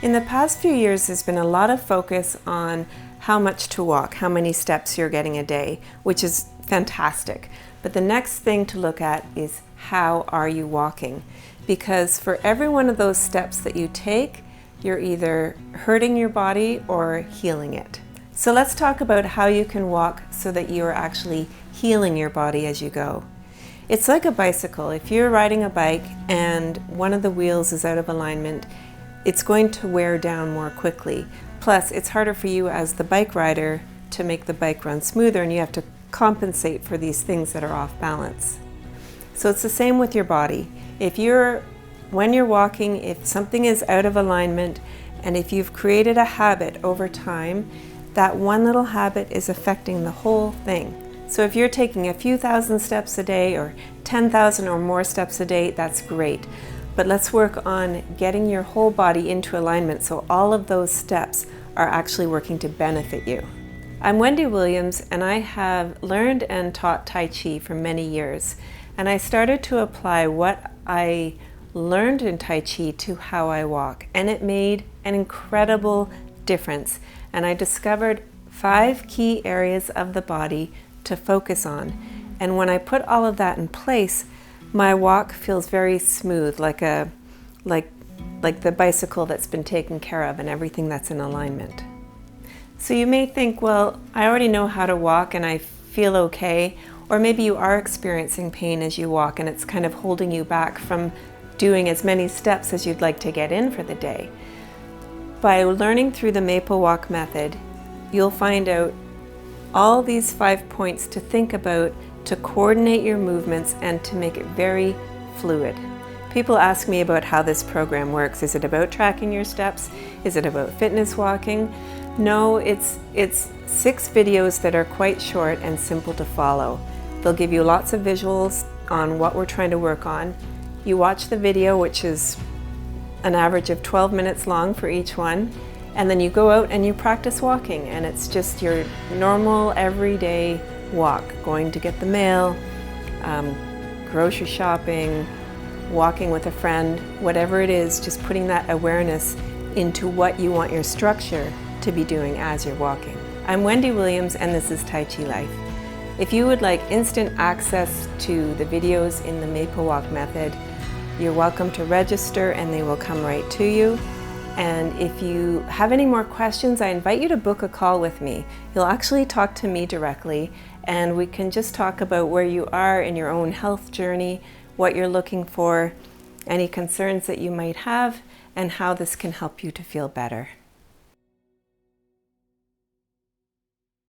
In the past few years, there's been a lot of focus on how much to walk, how many steps you're getting a day, which is fantastic. But the next thing to look at is how are you walking? Because for every one of those steps that you take, you're either hurting your body or healing it. So let's talk about how you can walk so that you are actually healing your body as you go. It's like a bicycle. If you're riding a bike and one of the wheels is out of alignment, it's going to wear down more quickly. Plus, it's harder for you as the bike rider to make the bike run smoother, and you have to compensate for these things that are off balance. So it's the same with your body. When you're walking, if something is out of alignment, and if you've created a habit over time, that one little habit is affecting the whole thing. So if you're taking a few thousand steps a day or 10,000 or more steps a day, that's great. But let's work on getting your whole body into alignment so all of those steps are actually working to benefit you. I'm Wendy Williams, and I have learned and taught Tai Chi for many years. And I started to apply what I learned in Tai Chi to how I walk, and it made an incredible difference. And I discovered 5 key areas of the body to focus on. And when I put all of that in place, my walk feels very smooth, like the bicycle that's been taken care of and everything that's in alignment. So you may think, well, I already know how to walk and I feel okay. Or maybe you are experiencing pain as you walk and it's kind of holding you back from doing as many steps as you'd like to get in for the day. By learning through the Maple Walk method, you'll find out all these 5 points to think about to coordinate your movements and to make it very fluid. People ask me about how this program works. Is it about tracking your steps? Is it about fitness walking? No, it's 6 videos that are quite short and simple to follow. They'll give you lots of visuals on what we're trying to work on. You watch the video, which is an average of 12 minutes long for each one, and then you go out and you practice walking, and it's just your normal everyday walk, going to get the mail, grocery shopping, walking with a friend, whatever it is, just putting that awareness into what you want your structure to be doing as you're walking. I'm Wendy Williams, and this is Tai Chi Life. If you would like instant access to the videos in the Maple Walk method, you're welcome to register and they will come right to you. And if you have any more questions, I invite you to book a call with me. You'll actually talk to me directly, and we can just talk about where you are in your own health journey, what you're looking for, any concerns that you might have, and how this can help you to feel better.